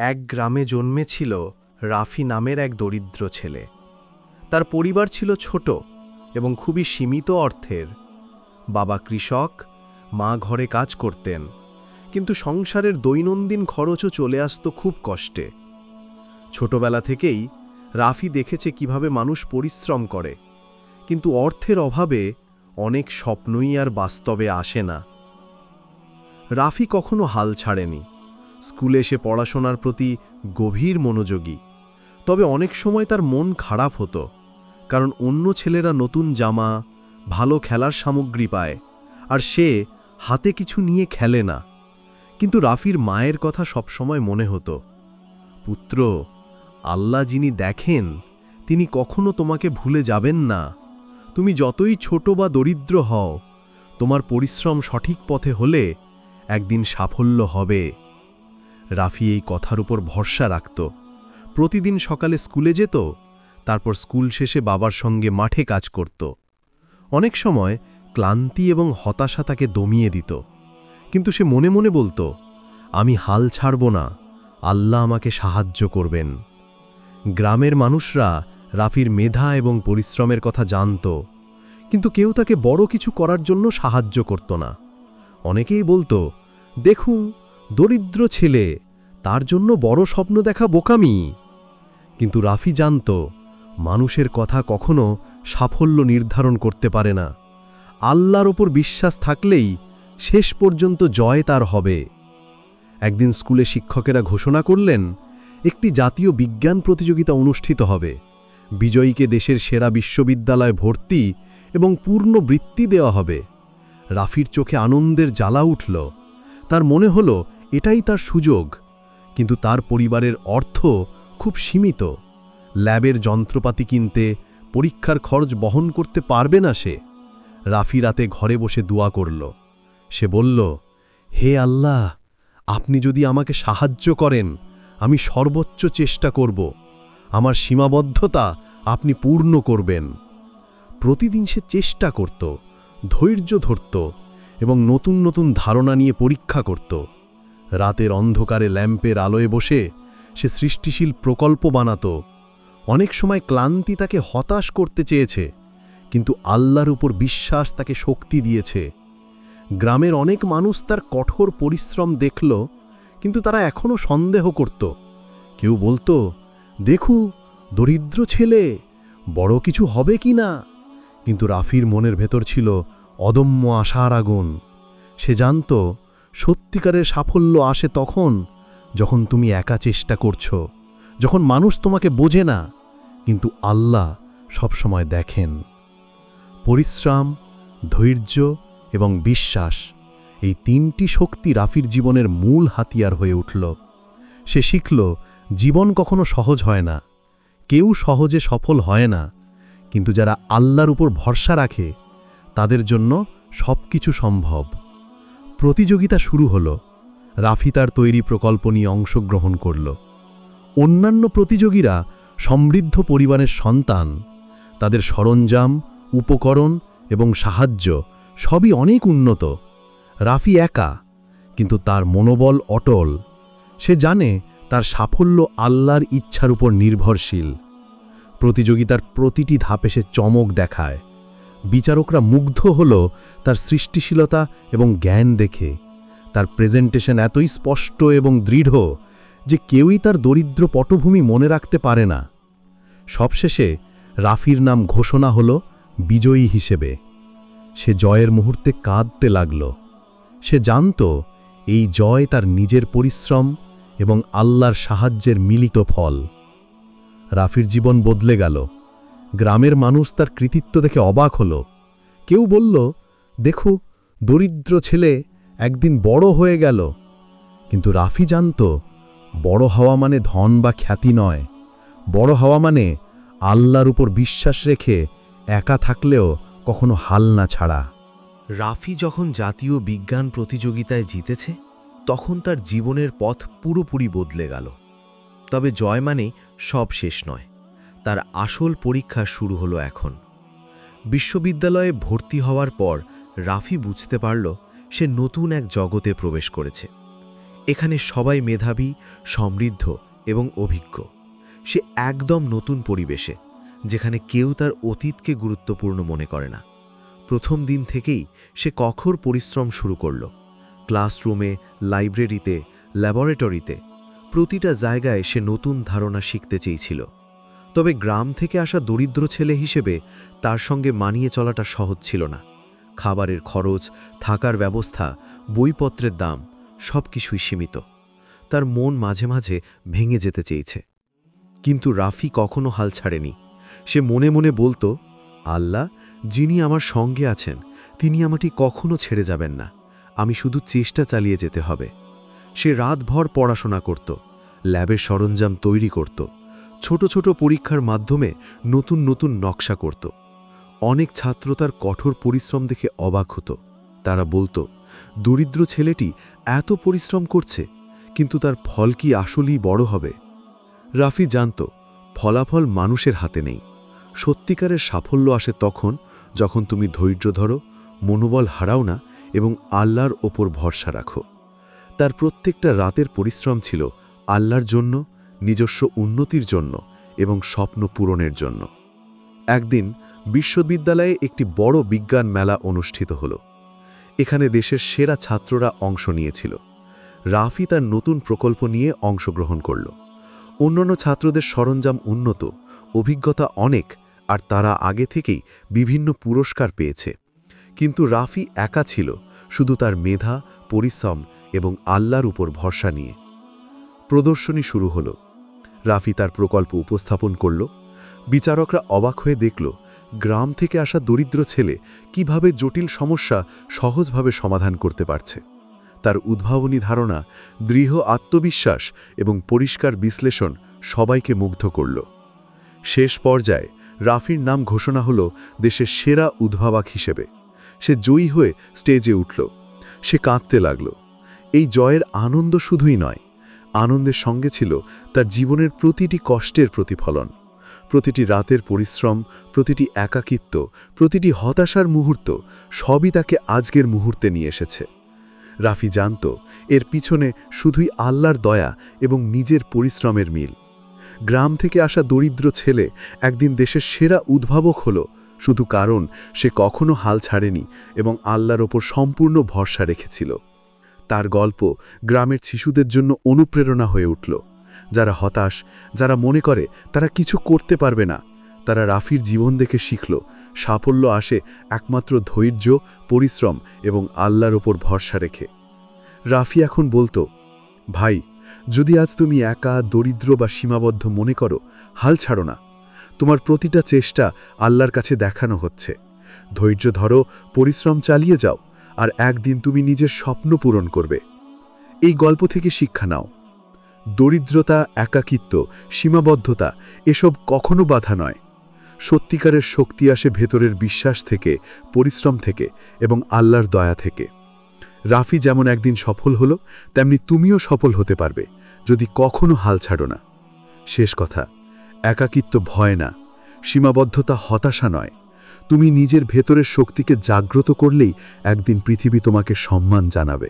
এক গ্রামে জন্মেছিল রাফি নামের এক দরিদ্র ছেলে। তার পরিবার ছিল ছোট এবং খুবই সীমিত অর্থের। বাবা কৃষক, মা ঘরে কাজ করতেন, কিন্তু সংসারের দৈনন্দিন খরচও চলে আসত খুব কষ্টে। ছোটবেলা থেকেই রাফি দেখেছে কিভাবে মানুষ পরিশ্রম করে, কিন্তু অর্থের অভাবে অনেক স্বপ্নই আর বাস্তবে আসে না। রাফি কখনো হাল ছাড়েনি। স্কুলে এসে পড়াশোনার প্রতি গভীর মনোযোগী, তবে অনেক সময় তার মন খারাপ হতো, কারণ অন্য ছেলেরা নতুন জামা, ভালো খেলার সামগ্রী পায়, আর সে হাতে কিছু নিয়ে খেলে না। কিন্তু রাফির মায়ের কথা সবসময় মনে হতো, পুত্র, আল্লাহ যিনি দেখেন তিনি কখনো তোমাকে ভুলে যাবেন না। তুমি যতই ছোট বা দরিদ্র হও, তোমার পরিশ্রম সঠিক পথে হলে একদিন সাফল্য হবে। রাফি এই কথার উপর ভরসা রাখত। প্রতিদিন সকালে স্কুলে যেত, তারপর স্কুল শেষে বাবার সঙ্গে মাঠে কাজ করত। অনেক সময় ক্লান্তি এবং হতাশা তাকে দমিয়ে দিত, কিন্তু সে মনে মনে বলতো, আমি হাল ছাড়ব না, আল্লাহ আমাকে সাহায্য করবেন। গ্রামের মানুষরা রাফির মেধা এবং পরিশ্রমের কথা জানত, কিন্তু কেউ তাকে বড় কিছু করার জন্য সাহায্য করত না। অনেকেই বলতো, দেখুন, দরিদ্র ছেলে, তার জন্য বড় স্বপ্ন দেখা বোকামি। কিন্তু রাফি জানত, মানুষের কথা কখনো সাফল্য নির্ধারণ করতে পারে না। আল্লাহর ওপর বিশ্বাস থাকলেই শেষ পর্যন্ত জয় তার হবে। একদিন স্কুলে শিক্ষকেরা ঘোষণা করলেন, একটি জাতীয় বিজ্ঞান প্রতিযোগিতা অনুষ্ঠিত হবে। বিজয়ীকে দেশের সেরা বিশ্ববিদ্যালয়ে ভর্তি এবং পূর্ণ বৃত্তি দেওয়া হবে। রাফির চোখে আনন্দের জ্বালা উঠল। তার মনে হলো এটাই তার সুযোগ, কিন্তু তার পরিবারের অর্থ খুব সীমিত। ল্যাবের যন্ত্রপাতি কিনতে, পরীক্ষার খরচ বহন করতে পারবে না সে। রাফি রাতে ঘরে বসে দোয়া করল। সে বলল, হে আল্লাহ, আপনি যদি আমাকে সাহায্য করেন, আমি সর্বোচ্চ চেষ্টা করব। আমার সীমাবদ্ধতা আপনি পূর্ণ করবেন। প্রতিদিন সে চেষ্টা করত, ধৈর্য ধরত এবং নতুন নতুন ধারণা নিয়ে পরীক্ষা করত। রাতের অন্ধকারে ল্যাম্পের আলোয় বসে সে সৃষ্টিশীল প্রকল্প বানাত। অনেক সময় ক্লান্তি তাকে হতাশ করতে চেয়েছে, কিন্তু আল্লাহর উপর বিশ্বাস তাকে শক্তি দিয়েছে। গ্রামের অনেক মানুষ তার কঠোর পরিশ্রম দেখল, কিন্তু তারা এখনও সন্দেহ করত। কেউ বলতো, দেখু, দরিদ্র ছেলে, বড় কিছু হবে কি না। কিন্তু রাফির মনের ভেতর ছিল অদম্য আশার আগুন। সে জানত, সত্যিকারের সাফল্য আসে তখন যখন তুমি একা চেষ্টা করছো, যখন মানুষ তোমাকে বোঝে না, কিন্তু আল্লাহ সবসময় দেখেন। পরিশ্রম, ধৈর্য এবং বিশ্বাস, এই তিনটি শক্তি রাফির জীবনের মূল হাতিয়ার হয়ে উঠল। সে শিখল, জীবন কখনো সহজ হয় না, কেউ সহজে সফল হয় না, কিন্তু যারা আল্লাহর উপর ভরসা রাখে তাদের জন্য সবকিছু সম্ভব। প্রতিযোগিতা শুরু হলো। রাফি তার তৈরি প্রকল্প নিয়ে অংশগ্রহণ করল। অন্যান্য প্রতিযোগীরা সমৃদ্ধ পরিবারের সন্তান। তাদের সরঞ্জাম, উপকরণ এবং সাহায্য সবই অনেক উন্নত। রাফি একা, কিন্তু তার মনোবল অটল। সে জানে তার সাফল্য আল্লাহর ইচ্ছার উপর নির্ভরশীল। প্রতিযোগিতার প্রতিটি ধাপে সে চমক দেখায়। বিচারকরা মুগ্ধ হল তার সৃষ্টিশীলতা এবং জ্ঞান দেখে। তার প্রেজেন্টেশন এতই স্পষ্ট এবং দৃঢ় যে কেউই তার দরিদ্র পটভূমি মনে রাখতে পারে না। সবশেষে রাফির নাম ঘোষণা হল বিজয়ী হিসেবে। সে জয়ের মুহূর্তে কাঁদতে লাগল। সে জানত, এই জয় তার নিজের পরিশ্রম এবং আল্লাহর সাহায্যের মিলিত ফল। রাফির জীবন বদলে গেল। গ্রামের মানুষ তার কৃতিত্ব দেখে অবাক হল। কেউ বলল, দেখো, দরিদ্র ছেলে একদিন বড় হয়ে গেল। কিন্তু রাফি জানত, বড় হওয়া মানে ধন বা খ্যাতি নয়। বড় হওয়া মানে আল্লাহর উপর বিশ্বাস রেখে একা থাকলেও কখনো হাল না ছাড়া। রাফি যখন জাতীয় বিজ্ঞান প্রতিযোগিতায় জিতেছে, তখন তার জীবনের পথ পুরোপুরি বদলে গেল। তবে জয় মানে সব শেষ নয়। তার আসল পরীক্ষা শুরু হলো এখন। বিশ্ববিদ্যালয়ে ভর্তি হওয়ার পর রাফি বুঝতে পারল সে নতুন এক জগতে প্রবেশ করেছে। এখানে সবাই মেধাবী, সমৃদ্ধ এবং অভিজ্ঞ। সে একদম নতুন পরিবেশে, যেখানে কেউ তার অতীতকে গুরুত্বপূর্ণ মনে করে না। প্রথম দিন থেকেই সে কঠোর পরিশ্রম শুরু করল। ক্লাসরুমে, লাইব্রেরিতে, ল্যাবরেটরিতে, প্রতিটা জায়গায় সে নতুন ধারণা শিখতে চেয়েছিল। তবে গ্রাম থেকে আসা দরিদ্র ছেলে হিসেবে তার সঙ্গে মানিয়ে চলাটা সহজ ছিল না। খাবারের খরচ, থাকার ব্যবস্থা, বইপত্রের দাম সব কিছুই সীমিত। তার মন মাঝে মাঝে ভেঙে যেতে চেয়েছে। কিন্তু রাফি কখনো হাল ছাড়েনি। সে মনে মনে বলতো, আল্লাহ যিনি আমার সঙ্গে আছেন তিনি আমাকে কখনো ছেড়ে যাবেন না। আমি শুধু চেষ্টা চালিয়ে যেতে হবে। সে রাতভর পড়াশোনা করত, ল্যাবের সরঞ্জাম তৈরি করত, ছোট ছোট পরীক্ষার মাধ্যমে নতুন নতুন নকশা করত। অনেক ছাত্র তার কঠোর পরিশ্রম দেখে অবাক হতো। তারা বলতো, দরিদ্র ছেলেটি এত পরিশ্রম করছে, কিন্তু তার ফল কি আসলেই বড় হবে? রাফি জানত, ফলাফল মানুষের হাতে নেই। সত্যিকারের সাফল্য আসে তখন যখন তুমি ধৈর্য ধরো, মনোবল হারাও না এবং আল্লাহর ওপর ভরসা রাখো। তার প্রত্যেকটা রাতের পরিশ্রম ছিল আল্লাহর জন্য, নিজস্ব উন্নতির জন্য এবং স্বপ্ন পূরণের জন্য। একদিন বিশ্ববিদ্যালয়ে একটি বড় বিজ্ঞান মেলা অনুষ্ঠিত হল। এখানে দেশের সেরা ছাত্ররা অংশ নিয়েছিল। রাফি তার নতুন প্রকল্প নিয়ে অংশগ্রহণ করল। অন্যান্য ছাত্রদের সরঞ্জাম উন্নত, অভিজ্ঞতা অনেক, আর তারা আগে থেকেই বিভিন্ন পুরস্কার পেয়েছে। কিন্তু রাফি একা ছিল, শুধু তার মেধা, পরিশ্রম এবং আল্লাহর উপর ভরসা নিয়ে। প্রদর্শনী শুরু হল। রাফি তার প্রকল্প উপস্থাপন করল। বিচারকরা অবাক হয়ে দেখল, গ্রাম থেকে আসা দরিদ্র ছেলে কিভাবে জটিল সমস্যা সহজভাবে সমাধান করতে পারছে। তার উদ্ভাবনী ধারণা, দৃঢ় আত্মবিশ্বাস এবং পরিষ্কার বিশ্লেষণ সবাইকে মুগ্ধ করল। শেষ পর্যায়ে রাফির নাম ঘোষণা হল দেশের সেরা উদ্ভাবক হিসেবে। সে জয়ী হয়ে স্টেজে উঠল। সে কাঁদতে লাগল। এই জয়ের আনন্দ শুধুই নয়, আনন্দের সঙ্গে ছিল তার জীবনের প্রতিটি কষ্টের প্রতিফলন। প্রতিটি রাতের পরিশ্রম, প্রতিটি একাকিত্ব, প্রতিটি হতাশার মুহূর্ত সবই তাকে আজকের মুহূর্তে নিয়ে এসেছে। রাফি জানত, এর পিছনে শুধুই আল্লাহর দয়া এবং নিজের পরিশ্রমের মিল। গ্রাম থেকে আসা দরিদ্র ছেলে একদিন দেশের সেরা উদ্ভাবক হল, শুধু কারণ সে কখনো হাল ছাড়েনি এবং আল্লাহর ওপর সম্পূর্ণ ভরসা রেখেছিল। তার গল্প গ্রামের শিশুদের জন্য অনুপ্রেরণা হয়ে উঠল। যারা হতাশ, যারা মনে করে তারা কিছু করতে পারবে না, তারা রাফির জীবন দেখে শিখল, সাফল্য আসে একমাত্র ধৈর্য, পরিশ্রম এবং আল্লাহর ওপর ভরসা রেখে। রাফি এখন বলতো, ভাই, যদি আজ তুমি একা, দরিদ্র বা সীমাবদ্ধ মনে করো, হাল ছাড়ো না। তোমার প্রতিটা চেষ্টা আল্লাহর কাছে দেখানো হচ্ছে। ধৈর্য ধরো, পরিশ্রম চালিয়ে যাও, আর একদিন তুমি নিজের স্বপ্ন পূরণ করবে। এই গল্প থেকে শিক্ষা নাও, দরিদ্রতা, একাকিত্ব, সীমাবদ্ধতা এসব কখনো বাধা নয়। সত্যিকারের শক্তি আসে ভেতরের বিশ্বাস থেকে, পরিশ্রম থেকে এবং আল্লাহর দয়া থেকে। রাফি যেমন একদিন সফল হলো, তেমনি তুমিও সফল হতে পারবে যদি কখনো হাল ছাড়ো না। শেষ কথা, একাকিত্ব ভয় না, সীমাবদ্ধতা হতাশা নয়। তুমি নিজের ভেতরের শক্তিকে জাগ্রত করলেই একদিন পৃথিবী তোমাকে সম্মান জানাবে।